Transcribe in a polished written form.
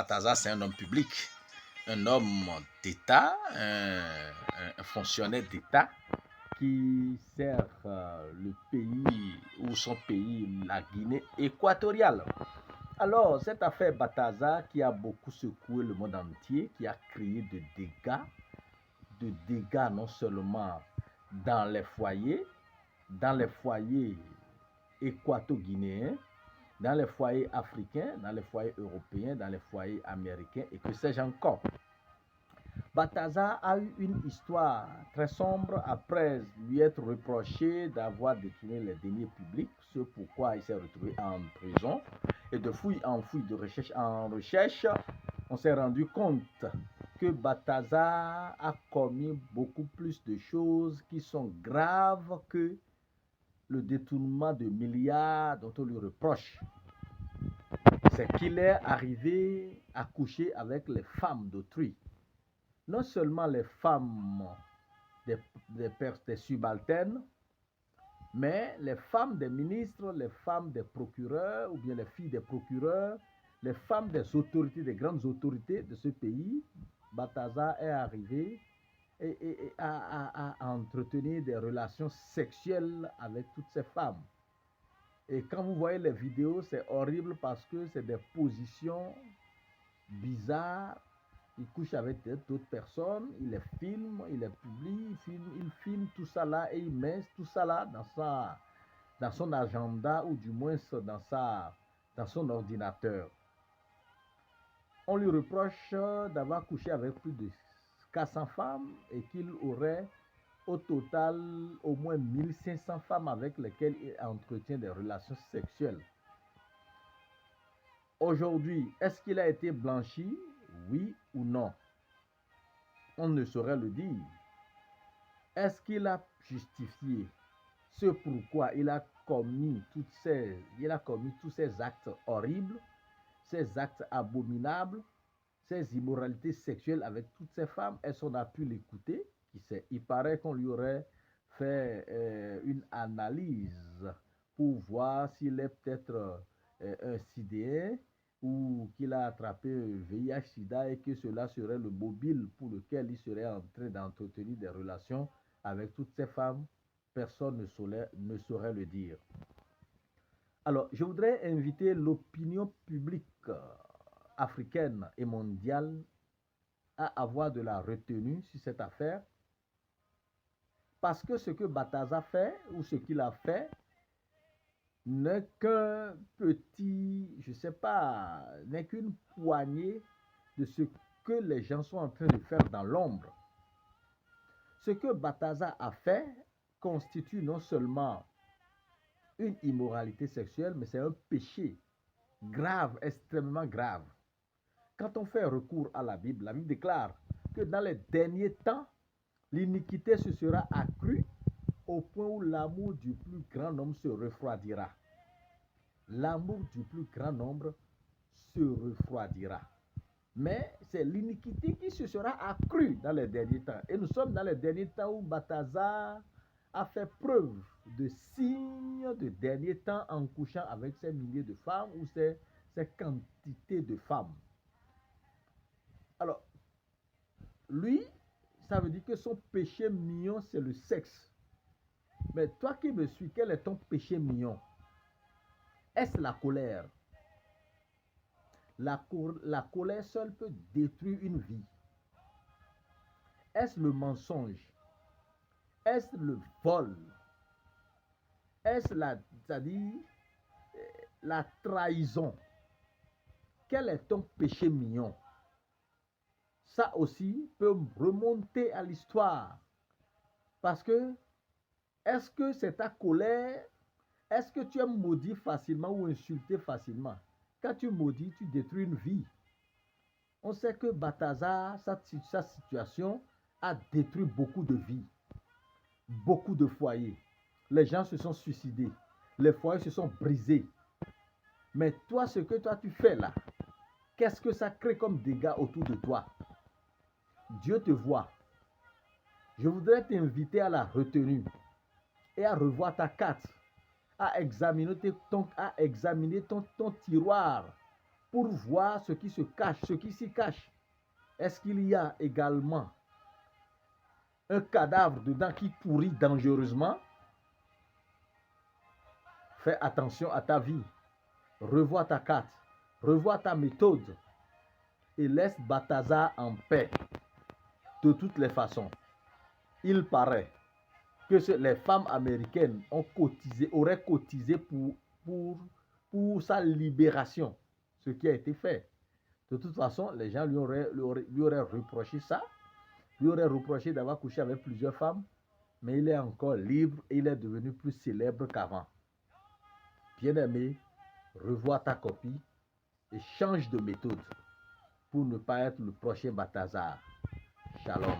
Bataza, c'est un homme public, un homme d'État, un fonctionnaire d'État qui sert le pays ou son pays, la Guinée équatoriale. Alors, cette affaire Bataza qui a beaucoup secoué le monde entier, qui a créé de dégâts non seulement dans les foyers équato-guinéens, dans les foyers africains, dans les foyers européens, dans les foyers américains et que sais-je encore. Bataza a eu une histoire très sombre après lui être reproché d'avoir détourné les deniers publics, ce pourquoi il s'est retrouvé en prison. Et de fouille en fouille, de recherche en recherche, on s'est rendu compte que Bataza a commis beaucoup plus de choses qui sont graves que le détournement de milliards dont on lui reproche. C'est qu'il est arrivé à coucher avec les femmes d'autrui. Non seulement les femmes des subalternes, mais les femmes des ministres, les femmes des procureurs, ou bien les filles des procureurs, les femmes des autorités, des grandes autorités de ce pays. Bataza est arrivé et à entretenir des relations sexuelles avec toutes ces femmes. Et quand vous voyez les vidéos, c'est horrible parce que c'est des positions bizarres. Il couche avec d'autres personnes, il les filme, il les publie, il filme tout ça là et il met tout ça là dans son agenda ou du moins dans son ordinateur. On lui reproche d'avoir couché avec plus de 400 femmes et qu'il aurait au total au moins 1500 femmes avec lesquelles il entretient des relations sexuelles. Aujourd'hui, est-ce qu'il a été blanchi? Oui ou non? On ne saurait le dire. Est-ce qu'il a justifié ce pourquoi il a commis tous ces actes horribles, ces actes abominables, ces immoralités sexuelles avec toutes ces femmes? Est-ce qu'on a pu l'écouter? Qui sait? Il paraît qu'on lui aurait fait une analyse pour voir s'il est peut-être un sidéen ou qu'il a attrapé VIH-Sida et que cela serait le mobile pour lequel il serait en train d'entretenir des relations avec toutes ces femmes. Personne ne saurait le dire. Alors, je voudrais inviter l'opinion publique africaine et mondiale à avoir de la retenue sur cette affaire parce que ce que Bataza fait ou ce qu'il a fait n'est qu'un petit, je ne sais pas, n'est qu'une poignée de ce que les gens sont en train de faire dans l'ombre. Ce que Bataza a fait constitue non seulement une immoralité sexuelle, mais c'est un péché grave, extrêmement grave. Quand on fait recours à la Bible déclare que dans les derniers temps, l'iniquité se sera accrue au point où l'amour du plus grand nombre se refroidira. L'amour du plus grand nombre se refroidira. Mais c'est l'iniquité qui se sera accrue dans les derniers temps. Et nous sommes dans les derniers temps où Bataza a fait preuve de signes de derniers temps en couchant avec ces milliers de femmes ou ces quantités de femmes. Alors, lui, ça veut dire que son péché mignon, c'est le sexe. Mais toi qui me suis, quel est ton péché mignon? Est-ce la colère? La colère seule peut détruire une vie. Est-ce le mensonge? Est-ce le vol? Est-ce c'est-à-dire la trahison? Quel est ton péché mignon? Ça aussi peut remonter à l'histoire. Parce que, est-ce que c'est ta colère? Est-ce que tu es maudit facilement ou insulté facilement? Quand tu maudis, tu détruis une vie. On sait que Bataza, sa situation a détruit beaucoup de vies, beaucoup de foyers. Les gens se sont suicidés, les foyers se sont brisés. Mais toi, ce que toi tu fais là, qu'est-ce que ça crée comme dégâts autour de toi? Dieu te voit. Je voudrais t'inviter à la retenue et à revoir ta carte, à examiner ton tiroir pour voir ce qui se cache, ce qui s'y cache. Est-ce qu'il y a également un cadavre dedans qui pourrit dangereusement? Fais attention à ta vie. Revois ta carte. Revois ta méthode. Et laisse Balthazar en paix. De toutes les façons, il paraît que les femmes américaines auraient cotisé pour sa libération. Ce qui a été fait. De toute façon, les gens lui auraient reproché ça. Lui auraient reproché d'avoir couché avec plusieurs femmes. Mais il est encore libre et il est devenu plus célèbre qu'avant. Bien-aimé, revois ta copie et change de méthode pour ne pas être le prochain Balthazar. Shalom.